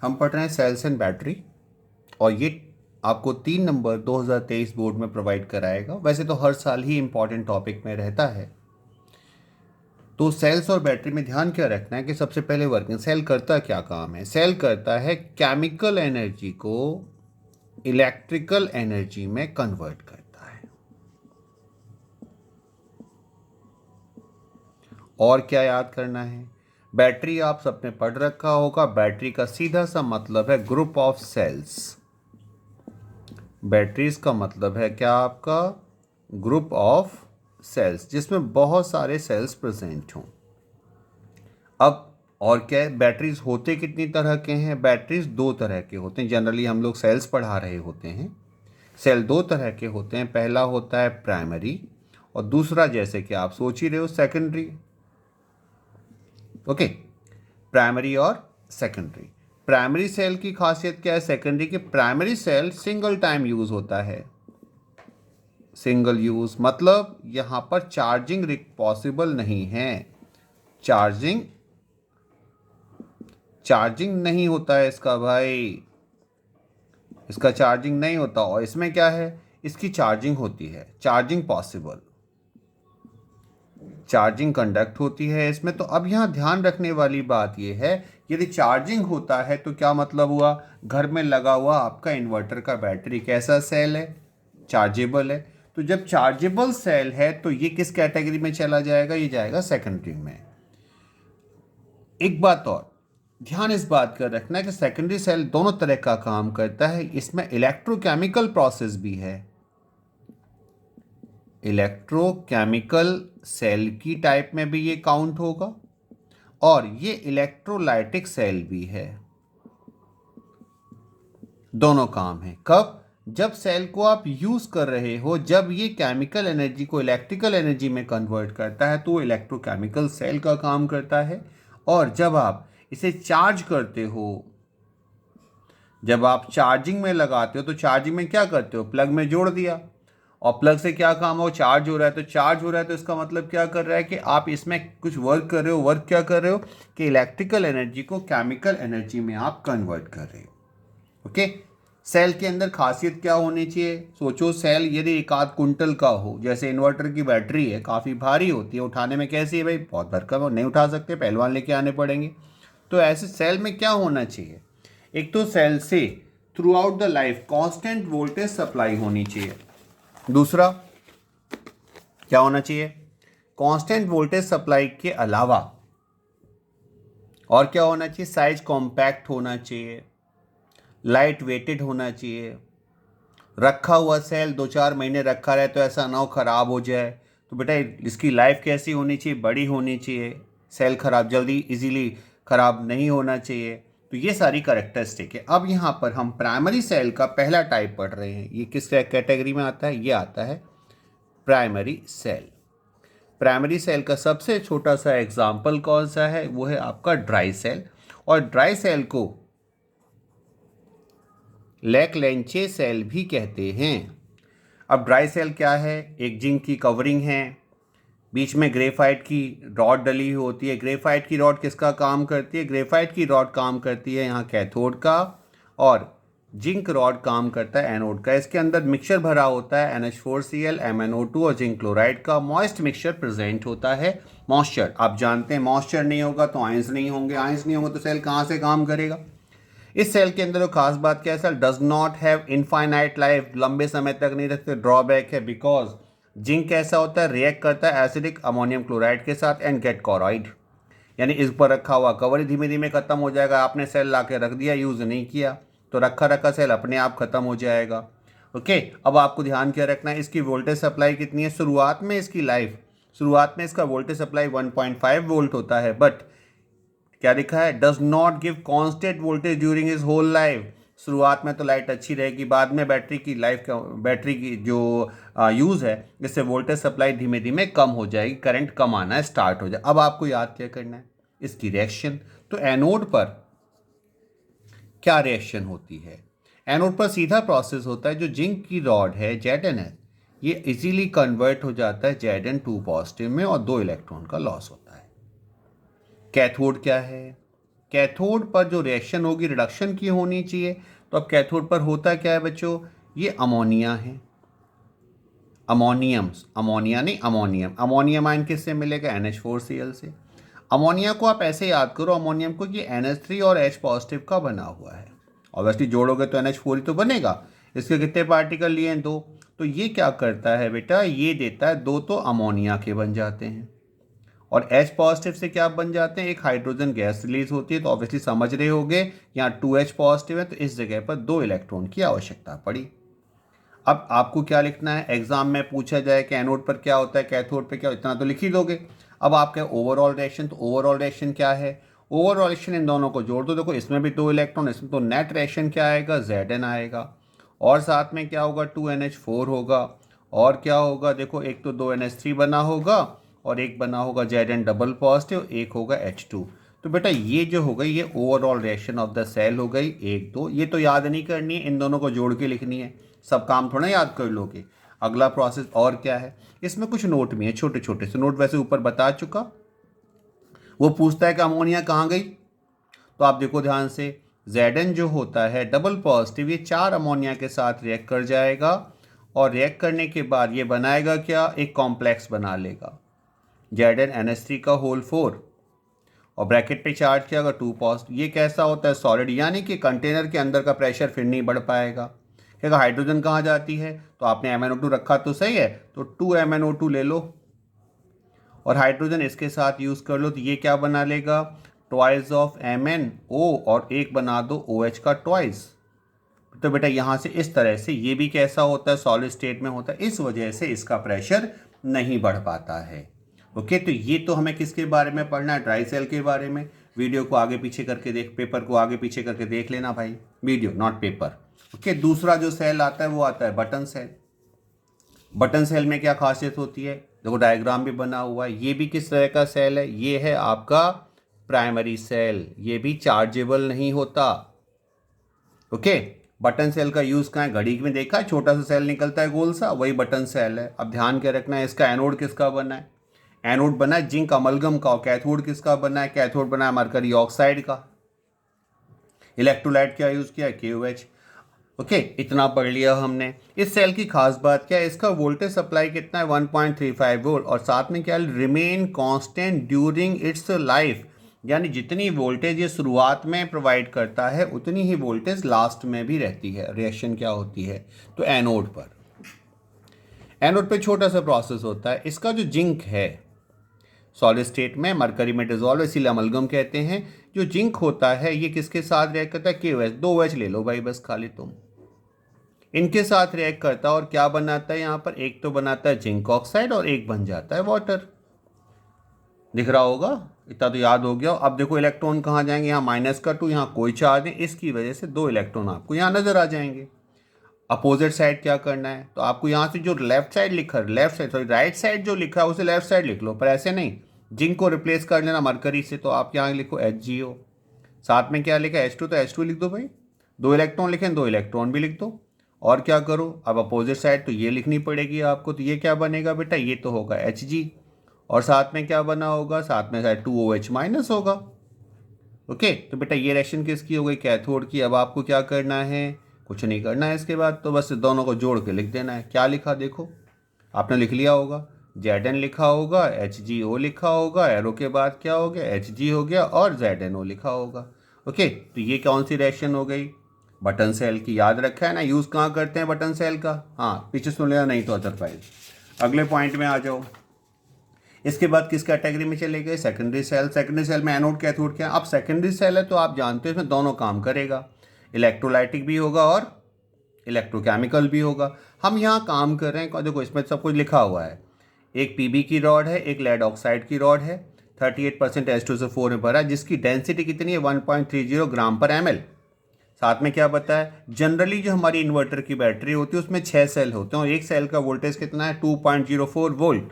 हम पढ़ रहे हैं सेल्स एंड बैटरी, और ये आपको 3 नंबर 2023 बोर्ड में प्रोवाइड कराएगा। वैसे तो हर साल ही इम्पॉर्टेंट टॉपिक में रहता है। तो सेल्स और बैटरी में ध्यान क्या रखना है कि सबसे पहले वर्किंग सेल करता क्या काम है। सेल करता है केमिकल एनर्जी को इलेक्ट्रिकल एनर्जी में कन्वर्ट करता है। और क्या याद करना है, बैटरी आप सबने पढ़ रखा होगा। बैटरी का सीधा सा मतलब है ग्रुप ऑफ सेल्स। बैटरीज का मतलब है क्या आपका, ग्रुप ऑफ सेल्स, जिसमें बहुत सारे सेल्स प्रेजेंट हों। अब और क्या है, बैटरीज होते कितनी तरह के हैं। बैटरीज 2 तरह के होते हैं। जनरली हम लोग सेल्स पढ़ा रहे होते हैं। सेल 2 तरह के होते हैं। पहला होता है प्राइमरी, और दूसरा जैसे कि आप सोच ही रहे हो सेकेंडरी। ओके, प्राइमरी और सेकेंडरी। प्राइमरी सेल की खासियत क्या है सेकेंडरी की। Primary cell single time use होता है। सिंगल यूज मतलब यहां पर चार्जिंग पॉसिबल नहीं है। चार्जिंग नहीं होता है इसका भाई, इसका चार्जिंग नहीं होता। और इसमें क्या है, इसकी चार्जिंग होती है, चार्जिंग पॉसिबल, चार्जिंग कंडक्ट होती है इसमें। तो अब यहाँ ध्यान रखने वाली बात यह है, यदि चार्जिंग होता है तो क्या मतलब हुआ, घर में लगा हुआ आपका इन्वर्टर का बैटरी कैसा सेल है, चार्जेबल है। तो जब चार्जेबल सेल है तो ये किस कैटेगरी में चला जाएगा, ये जाएगा सेकेंडरी में। एक बात और ध्यान इस बात का रखना है कि सेकेंडरी सेल दोनों तरह का काम करता है। इसमें इलेक्ट्रोकेमिकल प्रोसेस भी है। इलेक्ट्रोकेमिकल सेल की टाइप में भी ये काउंट होगा, और ये इलेक्ट्रोलाइटिक सेल भी है। दोनों काम है। कब, जब सेल को आप यूज कर रहे हो, जब ये केमिकल एनर्जी को इलेक्ट्रिकल एनर्जी में कन्वर्ट करता है तो इलेक्ट्रोकेमिकल सेल का काम करता है। और जब आप इसे चार्ज करते हो, जब आप चार्जिंग में लगाते हो, तो चार्जिंग में क्या करते हो, प्लग में जोड़ दिया, और प्लग से क्या काम हो, चार्ज हो रहा है। तो चार्ज हो रहा है तो इसका मतलब क्या कर रहा है कि आप इसमें कुछ वर्क कर रहे हो। वर्क क्या कर रहे हो कि इलेक्ट्रिकल एनर्जी को केमिकल एनर्जी में आप कन्वर्ट कर रहे हो। ओके, सेल के अंदर खासियत क्या होनी चाहिए, सोचो। सेल यदि 1 आध कुंटल का हो, जैसे इन्वर्टर की बैटरी है, काफ़ी भारी होती है, उठाने में कैसी है भाई, बहुत भरकम, नहीं उठा सकते, पहलवान लेके आने पड़ेंगे। तो ऐसे सेल में क्या होना चाहिए, एक तो सेल से through out the life constant voltage supply होनी चाहिए। दूसरा क्या होना चाहिए, कांस्टेंट वोल्टेज सप्लाई के अलावा और क्या होना चाहिए, साइज कॉम्पैक्ट होना चाहिए, लाइट वेटेड होना चाहिए। रखा हुआ सेल 2-4 महीने रखा रहे तो ऐसा ना हो खराब हो जाए। तो बेटा इसकी लाइफ कैसी होनी चाहिए, बड़ी होनी चाहिए। सेल खराब जल्दी इजीली खराब नहीं होना चाहिए। तो ये सारी करेक्टरिस्टिक है। अब यहाँ पर हम प्राइमरी सेल का पहला टाइप पढ़ रहे हैं। ये किस कैटेगरी में आता है, ये आता है प्राइमरी सेल। प्राइमरी सेल का सबसे छोटा सा एग्जाम्पल कौन सा है, वो है आपका ड्राई सेल। और ड्राई सेल को लैकलेंचे सेल भी कहते हैं। अब ड्राई सेल क्या है, एक जिंक की कवरिंग है, बीच में ग्रेफाइट की रॉड डली हुई होती है। ग्रेफाइट की रॉड किसका काम करती है, ग्रेफाइट की रॉड काम करती है यहाँ कैथोड का, और जिंक रॉड काम करता है एनोड का। इसके अंदर मिक्सचर भरा होता है NH4Cl, MnO2 और जिंक क्लोराइड का। मॉइस्ट मिक्सचर प्रेजेंट होता है। मॉइस्चर आप जानते हैं, मॉइस्चर नहीं होगा तो आयंस नहीं होंगे, आयंस नहीं होंगे तो सेल कहाँ से काम करेगा। इस सेल के अंदर खास बात क्या है, cell does not have infinite life, लंबे समय तक नहीं रखते। ड्रॉबैक है बिकॉज जिंक कैसा होता है, रिएक्ट करता है एसिडिक अमोनियम क्लोराइड के साथ एंड गेट क्लोराइड, यानी इस पर रखा हुआ कवर धीमे धीमे खत्म हो जाएगा। आपने सेल ला के रख दिया, यूज़ नहीं किया, तो रखा रखा सेल अपने आप खत्म हो जाएगा। ओके, अब आपको ध्यान क्या रखना है, इसकी वोल्टेज सप्लाई कितनी है। शुरुआत में इसकी लाइफ, शुरुआत में इसका वोल्टेज सप्लाई 1.5 वोल्ट होता है, बट क्या लिखा है, does not give constant voltage during his whole life. शुरुआत में तो लाइट अच्छी रहेगी, बाद में बैटरी की लाइफ का, बैटरी की जो यूज़ है, इससे वोल्टेज सप्लाई धीमे धीमे कम हो जाएगी, करंट कम आना स्टार्ट हो जाए। अब आपको याद क्या करना है, इसकी रिएक्शन। तो एनोड पर क्या रिएक्शन होती है, एनोड पर सीधा प्रोसेस होता है। जो जिंक की रॉड है ZnH, ये इजीली कन्वर्ट हो जाता है Zn2 पॉजिटिव में, और 2 इलेक्ट्रॉन का लॉस होता है। कैथोड क्या है, कैथोड पर जो रिएक्शन होगी रिडक्शन की होनी चाहिए। तो अब कैथोड पर होता क्या है बच्चों, ये अमोनिया है, अमोनियम्स, अमोनिया नहीं अमोनियम। अमोनियम आयन किससे मिलेगा, NH4Cl से। अमोनिया को आप ऐसे याद करो, अमोनियम को, कि NH3 और H पॉजिटिव का बना हुआ है। ऑब्वियसली जोड़ोगे तो NH4 ही तो बनेगा। इसके कितने पार्टिकल लिए हैं, 2। तो ये क्या करता है बेटा, ये देता है 2, तो अमोनिया के बन जाते हैं। और H पॉजिटिव से क्या बन जाते हैं, एक हाइड्रोजन गैस रिलीज होती है। तो ऑब्वियसली समझ रहे होगे यहाँ 2H पॉजिटिव है, तो इस जगह पर 2 इलेक्ट्रॉन की आवश्यकता पड़ी। अब आपको क्या लिखना है, एग्जाम में पूछा जाए कि एनोड पर क्या होता है, कैथोड पर क्या, इतना तो लिख ही दोगे। अब आपका ओवरऑल रिएक्शन, तो ओवरऑल रिएक्शन क्या है, ओवरऑल रिएक्शन इन दोनों को जोड़ दो। देखो इसमें भी 2 इलेक्ट्रॉन, इसमें तो नेट रिएक्शन क्या आएगा, Zn आएगा। और साथ में क्या होगा, 2NH4 होगा। और क्या होगा, देखो एक तो 2NH3 बना होगा और एक बना होगा Zn डबल पॉजिटिव, एक होगा H2। तो बेटा ये जो हो गई, ये overall reaction of the cell हो गई 1 2। ये तो याद नहीं करनी है, इन दोनों को जोड़ के लिखनी है। सब काम थोड़ा याद कर लोगे। अगला प्रोसेस और क्या है, इसमें कुछ नोट भी है, छोटे छोटे से नोट, वैसे ऊपर बता चुका। वो पूछता है कि अमोनिया कहाँ गई, तो आप देखो ध्यान से, Zn जो होता है डबल पॉजिटिव, ये 4 अमोनिया के साथ रिएक्ट कर जाएगा। और रिएक्ट करने के बाद ये बनाएगा क्या, एक कॉम्प्लेक्स बना लेगा, ZnNH3 का होल 4। और ब्रैकेट पे चार्ज किया अगर 2 पॉजिटिव। ये कैसा होता है, सॉलिड, यानी कि कंटेनर के अंदर का प्रेशर फिर नहीं बढ़ पाएगा। क्या हाइड्रोजन कहाँ जाती है, तो आपने MnO2 रखा तो सही है, तो 2MnO2 ले लो और हाइड्रोजन इसके साथ यूज़ कर लो। तो ये क्या बना लेगा, ट्वाइस ऑफ MnO, और एक बना दो OH का ट्वाइस। तो बेटा यहाँ से इस तरह से ये भी कैसा होता है, सॉलिड स्टेट में होता है, इस वजह से इसका प्रेशर नहीं बढ़ पाता है। ओके, तो ये तो हमें किसके बारे में पढ़ना है, ड्राई सेल के बारे में। वीडियो को आगे पीछे करके देख, पेपर को आगे पीछे करके देख लेना भाई, वीडियो नॉट पेपर। ओके, दूसरा जो सेल आता है वो आता है बटन सेल। बटन सेल में क्या खासियत होती है, देखो डायग्राम भी बना हुआ है। ये भी किस तरह का सेल है, ये है आपका प्राइमरी सेल, ये भी चार्जेबल नहीं होता। ओके, बटन सेल का यूज़ कहाँ है, घड़ी में देखा है, छोटा सा सेल निकलता है गोल सा, वही बटन सेल है। अब ध्यान क्या रखना है, इसका एनोड किसका बना है, एनोड बना है जिंक अमलगम का। और कैथोड किसका बना है, कैथोड बना है मरकरी ऑक्साइड का। इलेक्ट्रोलाइट क्या यूज़ किया है, KOH। ओके, इतना पढ़ लिया हमने। इस सेल की खास बात क्या है, इसका वोल्टेज सप्लाई कितना है, 1.35 वोल्ट। और साथ में क्या है, remain constant during its life, यानी जितनी वोल्टेज ये शुरुआत में प्रोवाइड करता है उतनी ही वोल्टेज लास्ट में भी रहती है। रिएक्शन क्या होती है, तो एनोड पर, एनोड पे छोटा सा प्रोसेस होता है। इसका जो जिंक है सॉलिड स्टेट में मरकरी में डिजोल्व, इसीलिए अमलगम कहते हैं। जो जिंक होता है ये किसके साथ रिएक्ट करता है, KOH। 2 OH ले लो भाई बस खाली तुम, इनके साथ रिएक्ट करता है और क्या बनाता है यहाँ पर, एक तो बनाता है जिंक ऑक्साइड और एक बन जाता है वाटर। दिख रहा होगा, इतना तो याद हो गया। अब देखो इलेक्ट्रॉन कहाँ जाएंगे, यहाँ -2, यहाँ कोई चार्ज नहीं, इसकी वजह से 2 इलेक्ट्रॉन आपको यहाँ नजर आ जाएंगे। अपोजिट साइड क्या करना है, तो आपको यहाँ से जो लेफ्ट साइड लिखा है, left side sorry right side जो लिखा है उसे लेफ्ट साइड लिख लो, पर ऐसे नहीं, जिंक को रिप्लेस कर लेना मरकरी से। तो आप यहाँ लिखो HgO, साथ में क्या लिखा है H2, तो H2 लिख दो भाई। 2 इलेक्ट्रॉन लिखे, 2 इलेक्ट्रॉन भी लिख दो। और क्या करो, अब अपोजिट साइड तो ये लिखनी पड़ेगी आपको। तो ये क्या बनेगा बेटा, ये तो होगा Hg, और साथ में क्या बना होगा, साथ में शायद 2OH माइनस होगा। ओके, तो बेटा ये रिएक्शन किसकी हो गई, कैथोड की। अब आपको क्या करना है, कुछ नहीं करना है इसके बाद, तो बस दोनों को जोड़ के लिख देना है। क्या लिखा देखो, आपने लिख लिया होगा, Zn लिखा होगा, HgO लिखा होगा, एरो के बाद क्या हो गया, Hg हो गया, और ZnO लिखा होगा। ओके, तो ये कौन सी रिएक्शन हो गई, बटन सेल की। याद रखा है ना, यूज़ कहाँ करते हैं बटन सेल का, हाँ पीछे सुन लिया नहीं तो अदरवाइज। अगले पॉइंट में आ जाओ। इसके बाद किस कैटेगरी में चले गए, सेकेंडरी सेल। सेकेंडरी सेल में एनोड कैथोड क्या। अब सेकेंडरी सेल है तो आप जानते हो इसमें दोनों काम करेगा, इलेक्ट्रोलाइटिक भी होगा और इलेक्ट्रोकेमिकल भी होगा। हम यहाँ काम कर रहे हैं, देखो इसमें सब कुछ लिखा हुआ है। एक PB की रॉड है, एक लेड ऑक्साइड की रॉड है, 38% H2SO4 में भरा है, जिसकी डेंसिटी कितनी है, 1.30 ग्राम पर ml। साथ में क्या बताया, जनरली जो हमारी इन्वर्टर की बैटरी होती है उसमें 6 सेल होते हैं और एक सेल का वोल्टेज कितना है, 2.04 वोल्ट।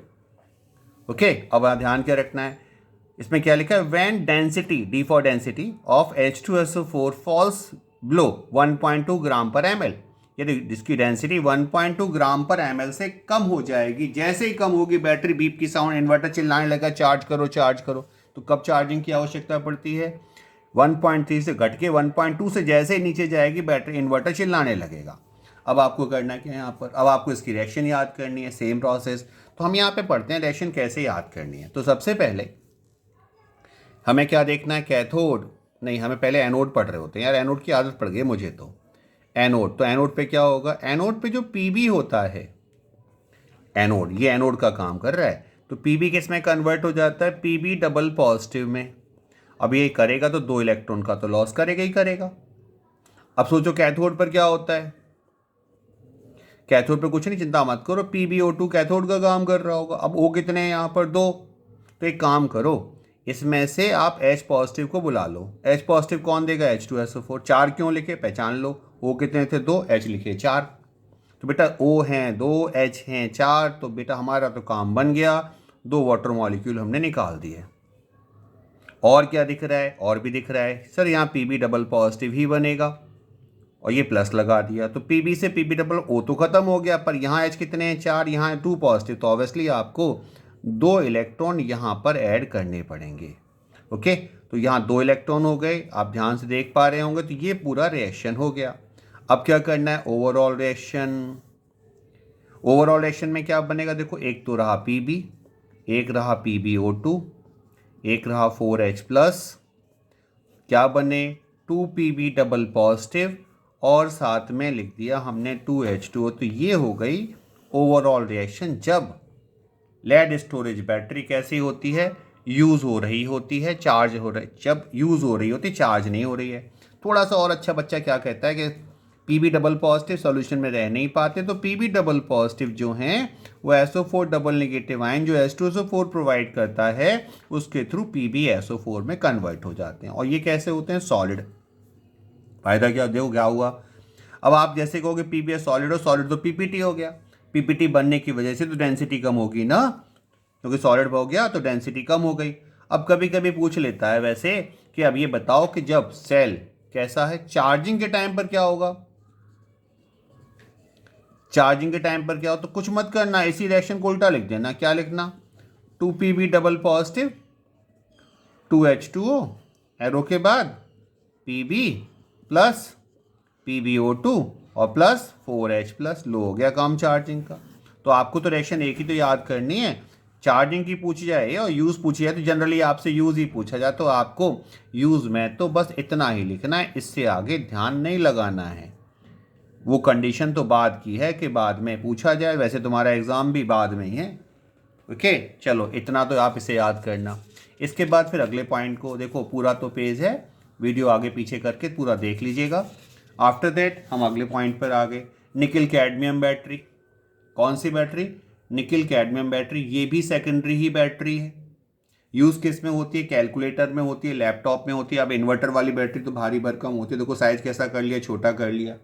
ओके, अब ध्यान क्या रखना है, इसमें क्या लिखा है, when density, D for density of H2SO4 falls below 1.2 ग्राम पर ml, यदि जिसकी डेंसिटी 1.2 ग्राम पर ml से कम हो जाएगी, जैसे ही कम होगी बैटरी बीप की साउंड, इन्वर्टर चिल्लाने लगा चार्ज करो चार्ज करो। तो कब चार्जिंग की आवश्यकता पड़ती है, 1.3 से घट के 1.2 से जैसे ही नीचे जाएगी बैटरी इन्वर्टर चिल्लाने लगेगा। अब आपको करना क्या है यहाँ पर, अब आपको इसकी रिएक्शन याद करनी है, सेम प्रोसेस। तो हम यहाँ पे पढ़ते हैं रिएक्शन कैसे याद करनी है। तो सबसे पहले हमें क्या देखना है, कैथोड नहीं, हमें पहले एनोड पढ़ रहे होते हैं यार, एनोड की आदत पड़ गई मुझे। तो एनोड, तो एनोड पे क्या होगा, एनोड पे जो पीबी होता है, एनोड, ये एनोड का काम कर रहा है, तो पीबी किस में कन्वर्ट हो जाता है, पीबी डबल पॉजिटिव में। अब ये करेगा तो 2 इलेक्ट्रॉन का तो लॉस करेगा ही करेगा। अब सोचो कैथोड पर क्या होता है, कैथोड पर कुछ नहीं, चिंता मत करो, PbO2 कैथोड का काम कर रहा होगा। अब O कितने हैं यहाँ पर, 2। तो एक काम करो, इसमें से आप H पॉजिटिव को बुला लो। H पॉजिटिव कौन देगा, H2SO4। 4 क्यों लिखे, पहचान लो, O कितने थे, 2, H लिखे 4। तो बेटा O हैं 2, H हैं 4, तो बेटा हमारा तो काम बन गया, 2 वाटर मॉलिक्यूल हमने निकाल दिए। और क्या दिख रहा है, और भी दिख रहा है सर, यहाँ Pb डबल पॉजिटिव ही बनेगा, और ये प्लस लगा दिया, तो Pb से Pb डबल O तो खत्म हो गया, पर यहाँ H कितने हैं, 4, यहाँ 2 पॉजिटिव, तो ऑब्वियसली आपको 2 इलेक्ट्रॉन यहाँ पर ऐड करने पड़ेंगे। ओके, तो यहाँ 2 इलेक्ट्रॉन हो गए, आप ध्यान से देख पा रहे होंगे। तो ये पूरा रिएक्शन हो गया। अब क्या करना है, ओवरऑल रिएक्शन। ओवरऑल रिएक्शन में क्या बनेगा, देखो, एक तो रहा Pb, एक रहा PbO2, एक रहा 4H प्लस, क्या बने 2Pb डबल पॉजिटिव, और साथ में लिख दिया हमने 2H2O। तो ये हो गई ओवरऑल रिएक्शन। जब लेड स्टोरेज बैटरी कैसी होती है, यूज़ हो रही होती है, चार्ज हो रही, जब यूज़ हो रही होती, चार्ज नहीं हो रही है। थोड़ा सा और अच्छा बच्चा क्या कहता है कि Pb डबल पॉजिटिव सॉल्यूशन में रह नहीं पाते, तो Pb डबल पॉजिटिव जो हैं वो SO4 डबल नेगेटिव आयन जो H2SO4 प्रोवाइड करता है उसके थ्रू PbSO4 में कन्वर्ट हो जाते हैं। और ये कैसे होते हैं, सॉलिड। फायदा क्या, देखो क्या हुआ। अब आप जैसे कहोगे Pb सॉलिड, और सॉलिड तो PPT हो गया, PPT बनने की वजह से तो डेंसिटी कम होगी ना, क्योंकि सॉलिड हो गया तो डेंसिटी कम हो गई। अब कभी कभी पूछ लेता है वैसे कि अब ये बताओ कि जब सेल कैसा है, चार्जिंग के टाइम पर क्या होगा, चार्जिंग के टाइम पर क्या हो, तो कुछ मत करना, इसी रिएक्शन को उल्टा लिख देना। क्या लिखना, 2Pb double positive 2H2O, arrow के बाद Pb प्लस PbO2 और प्लस 4H प्लस, लो हो गया काम चार्जिंग का। तो आपको तो रिएक्शन एक ही तो याद करनी है, चार्जिंग की पूछी जाए और यूज़ पूछी जाए तो जनरली आपसे यूज़ ही पूछा जाए, तो आपको यूज़ में तो बस इतना ही लिखना है, इससे आगे ध्यान नहीं लगाना है। वो कंडीशन तो बाद की है कि बाद में पूछा जाए, वैसे तुम्हारा एग्ज़ाम भी बाद में ही है। ओके, चलो इतना तो आप इसे याद करना। इसके बाद फिर अगले पॉइंट को देखो, पूरा तो पेज है, वीडियो आगे पीछे करके पूरा देख लीजिएगा। आफ्टर दैट हम अगले पॉइंट पर आ गए, निकल कैडमियम बैटरी। कौन सी बैटरी, निकल कैडमियम बैटरी। ये भी सेकेंडरी ही बैटरी है। यूज़ किस में होती है, कैलकुलेटर में होती है, लैपटॉप में होती है। अब इन्वर्टर वाली बैटरी तो भारी भरकम होती है, देखो साइज कैसा कर लिया, छोटा कर लिया।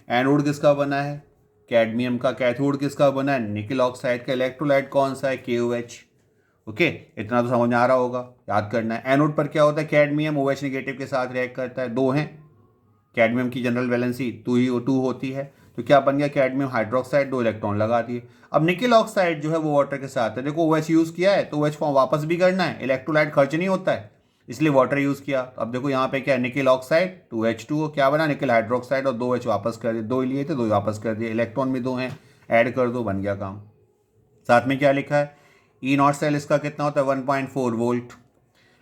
एनोड किसका बना है, कैडमियम का। कैथोड किसका बना है, निकल ऑक्साइड का। इलेक्ट्रोलाइट कौन सा है, KOH। ओके, इतना तो समझ में आ रहा होगा, याद करना है। एनोड पर क्या होता है, कैडमियम OH नेगेटिव के साथ रिएक्ट करता है, 2 हैं। कैडमियम की जनरल वैलेंसी 2 होती है, तो क्या बन गया, कैडमियम हाइड्रोक्साइड, 2 इलेक्ट्रॉन लगा दिए। अब निकल ऑक्साइड जो है वो वाटर के साथ है, देखो OH यूज़ किया है तो OH फॉर्म वापस भी करना है, इलेक्ट्रोलाइट खर्च नहीं होता है, इसलिए वाटर यूज़ किया। अब देखो यहाँ पे क्या है, निकल ऑक्साइड 2H2O, क्या बना, निकल हाइड्रोक्साइड, और 2H वापस कर दिए, 2 लिए थे 2 वापस कर दिए, इलेक्ट्रॉन भी 2 हैं, ऐड कर दो, बन गया काम। साथ में क्या लिखा है, E0 सेल इसका कितना होता है, 1.4 वोल्ट।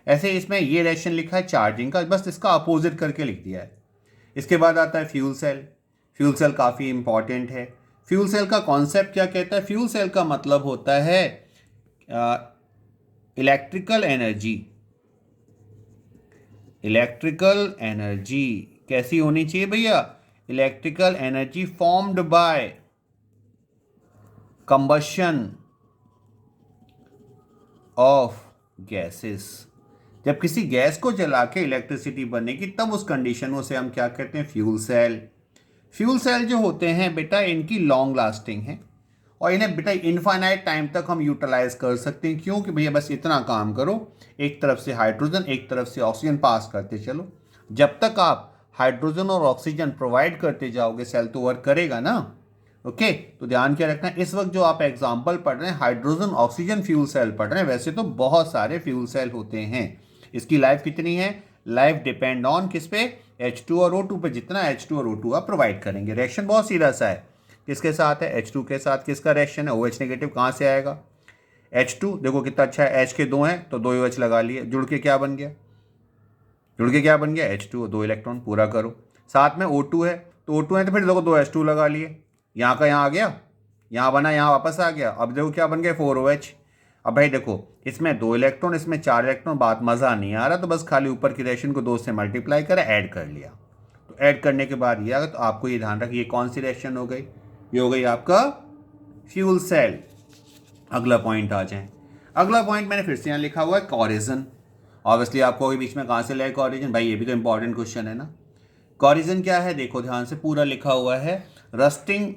ऐसे इसमें ये रिएक्शन लिखा है चार्जिंग का, बस इसका अपोजिट करके लिख दिया है। इसके बाद आता है फ्यूल सेल। फ्यूल सेल काफ़ी इंपॉर्टेंट है। फ्यूल सेल का कॉन्सेप्ट क्या कहता है, फ्यूल सेल का मतलब होता है इलेक्ट्रिकल एनर्जी। इलेक्ट्रिकल एनर्जी कैसी होनी चाहिए भैया, electrical energy formed by combustion of gases. जब किसी गैस को जला के इलेक्ट्रिसिटी बनेगी तब उस कंडीशनों से हम क्या कहते हैं, फ्यूल सेल। फ्यूल सेल जो होते हैं बेटा इनकी लॉन्ग लास्टिंग है, और इन्हें बेटा इनफाइनाइट टाइम तक हम यूटिलाइज कर सकते हैं। क्यों कि भैया बस इतना काम करो, एक तरफ से हाइड्रोजन एक तरफ से ऑक्सीजन पास करते चलो। जब तक आप हाइड्रोजन और ऑक्सीजन प्रोवाइड करते जाओगे सेल तो वर्क करेगा ना। ओके, तो ध्यान क्या रखना है, इस वक्त जो आप एग्जाम्पल पढ़ रहे हैं हाइड्रोजन ऑक्सीजन फ्यूल सेल पढ़ रहे हैं, वैसे तो बहुत सारे फ्यूल सेल होते हैं। इसकी लाइफ कितनी है, लाइफ डिपेंड ऑन किस पे, H2 और O2 पे। जितना H2 और O2 आप प्रोवाइड करेंगे। रिएक्शन बहुत सीधा सा है। किसके साथ है, H2 के साथ। किसका रिएक्शन है, OH नेगेटिव। कहाँ से आएगा, H2। देखो कितना अच्छा है, H के 2 हैं तो 2 OH लगा लिए, जुड़ के क्या बन गया, H2, 2 इलेक्ट्रॉन। पूरा करो। साथ में O2 है तो O2 है तो फिर देखो 2 H2 लगा लिए, यहाँ का यहाँ आ गया, यहाँ बना, यहाँ वापस आ गया। अब देखो क्या बन गया, 4 OH। अब भाई देखो इसमें 2 इलेक्ट्रॉन, इसमें 4 इलेक्ट्रॉन, बात मज़ा नहीं आ रहा, तो बस खाली ऊपर की रिएक्शन को 2 से मल्टीप्लाई करें, ऐड कर लिया। तो ऐड करने के बाद ये आ गया। तो आपको ये ध्यान रखिए, ये कौन सी रिएक्शन हो गई, ये हो गई आपका फ्यूल सेल। अगला पॉइंट आ जाए। अगला पॉइंट मैंने फिर से यहाँ लिखा हुआ है कॉरिजन। ऑब्वियसली आपको बीच में कहाँ से ले कॉरिजन, भाई ये भी तो इंपॉर्टेंट क्वेश्चन है ना। कॉरिजन क्या है, देखो ध्यान से, पूरा लिखा हुआ है, रस्टिंग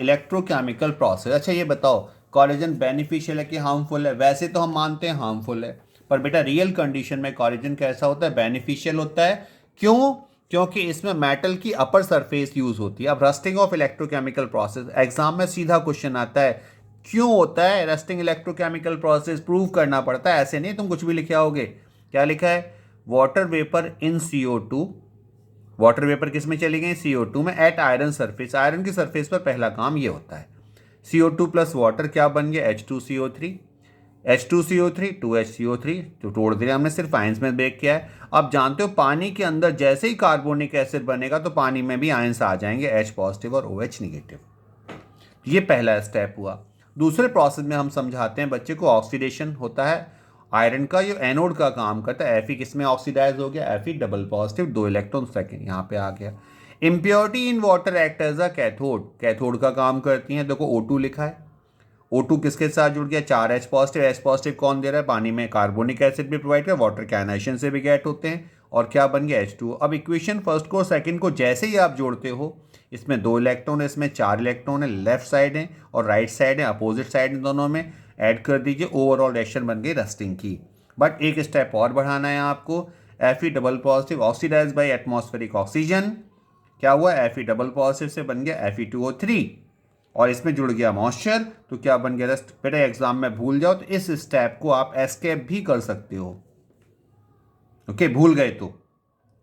इलेक्ट्रोकेमिकल प्रोसेस। अच्छा ये बताओ, कॉरिजन बेनिफिशियल है कि हार्मफुल है? वैसे तो हम मानते हैं हार्मफुल है, पर बेटा रियल कंडीशन में कॉरिजन कैसा होता है, बेनिफिशियल होता है। क्यों, क्योंकि इसमें मेटल की अपर सरफेस यूज होती है। अब rusting of electrochemical process exam में सीधा क्वेश्चन आता है, क्यों होता है रस्टिंग इलेक्ट्रोकेमिकल प्रोसेस, प्रूव करना पड़ता है, ऐसे नहीं तुम कुछ भी लिखे आओगे। क्या लिखा है, वाटर वेपर इन CO2, वाटर वेपर किस में चली गई, CO2 में, एट आयरन सरफेस, आयरन की सरफेस पर पहला काम ये होता है। CO2 प्लस वाटर क्या बन गया, H2CO3, H2CO3 2HCO3, तो तोड़ दिया हमने, सिर्फ आयंस में ब्रेक किया है। अब जानते हो पानी के अंदर जैसे ही कार्बोनिक एसिड बनेगा तो पानी में भी आयंस आ जाएंगे, H पॉजिटिव और OH निगेटिव। ये पहला स्टेप हुआ। दूसरे प्रोसेस में हम समझाते हैं बच्चे को, ऑक्सीडेशन होता है आयरन का, ये एनोड का काम करता है। Fe किस में ऑक्सीडाइज हो गया, Fe double positive, 2 electron second यहाँ पे आ गया। Impurity in water act as a cathode, cathode का काम करती हैं। देखो O2 लिखा है, O2 किसके साथ जुड़ गया, 4 H पॉजिटिव। H पॉजिटिव कौन दे रहा है, पानी में कार्बोनिक एसिड भी प्रोवाइड कर, वाटर के आयनाइजेशन से भी गेट होते हैं, और क्या बन गया, H2। अब इक्वेशन फर्स्ट को सेकंड को जैसे ही आप जोड़ते हो, इसमें 2 इलेक्ट्रॉन है, इसमें 4 इलेक्ट्रॉन है, लेफ्ट साइड है और राइट साइड है, अपोजिट साइड इन दोनों में, ऐड कर दीजिए, ओवरऑल रिएक्शन बन गई रस्टिंग की। बट एक स्टेप और बढ़ाना है आपको, Fe double positive oxidise by atmospheric oxygen, क्या हुआ, Fe डबल पॉजिटिव से बन गया Fe2O3 और इसमें जुड़ गया मॉइस्चर, तो क्या बन गया रस्ट। बेटा एग्जाम में भूल जाओ तो इस स्टेप को आप एस्केप भी कर सकते हो। ओके, भूल गए तो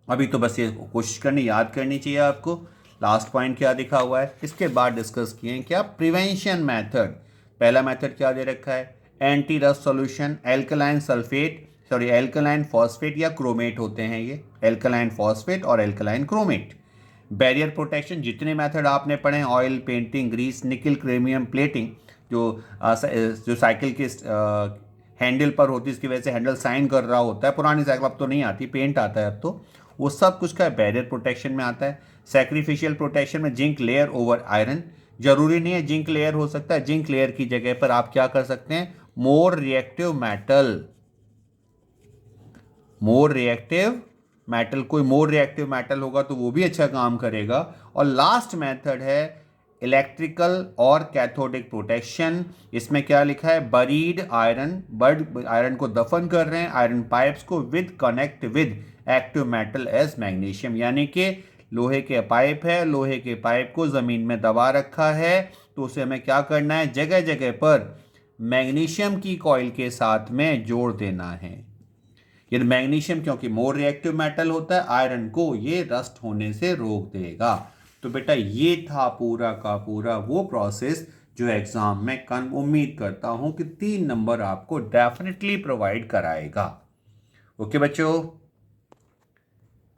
अभी तो बस ये कोशिश करनी, याद करनी चाहिए आपको। लास्ट पॉइंट क्या दिखा हुआ है, इसके बाद डिस्कस किए हैं क्या, प्रिवेंशन मेथड। पहला मेथड क्या दे रखा है, anti rust solution, alkaline sulphate, sorry alkaline phosphate या क्रोमेट होते हैं ये, एल्कलाइन फॉस्फेट और एल्कलाइन क्रोमेट। बैरियर प्रोटेक्शन, जितने मेथड आपने पढ़े हैं, ऑयल पेंटिंग, ग्रीस, निकल, क्रोमियम प्लेटिंग, जो साइकिल के हैंडल पर होती है, इसकी वजह से हैंडल साइन कर रहा होता है, पुरानी साइकिल अब तो नहीं आती, पेंट आता है अब तो, वो सब कुछ का बैरियर प्रोटेक्शन में आता है। सैक्रिफिशियल प्रोटेक्शन में जिंक लेयर ओवर आयरन, जरूरी नहीं है जिंक लेयर हो सकता है, जिंक लेयर की जगह पर आप क्या कर सकते हैं, more reactive metal, more reactive metal, कोई मोर रिएक्टिव मेटल होगा तो वो भी अच्छा काम करेगा। और लास्ट मेथड है इलेक्ट्रिकल और कैथोडिक प्रोटेक्शन। इसमें क्या लिखा है, बरीड आयरन, बर्ड आयरन को दफन कर रहे हैं, आयरन पाइप्स को with connect with active metal as magnesium, यानी कि लोहे के पाइप है, लोहे के पाइप को ज़मीन में दबा रखा है, तो उसे हमें क्या करना है, जगह जगह पर मैग्नीशियम की कॉइल के साथ में जोड़ देना है। ये मैग्नीशियम क्योंकि मोर रिएक्टिव मेटल होता है, आयरन को ये रस्ट होने से रोक देगा। तो बेटा ये था पूरा का पूरा वो प्रोसेस जो एग्जाम में उम्मीद करता हूं कि 3 नंबर आपको डेफिनेटली प्रोवाइड कराएगा। ओके बच्चों।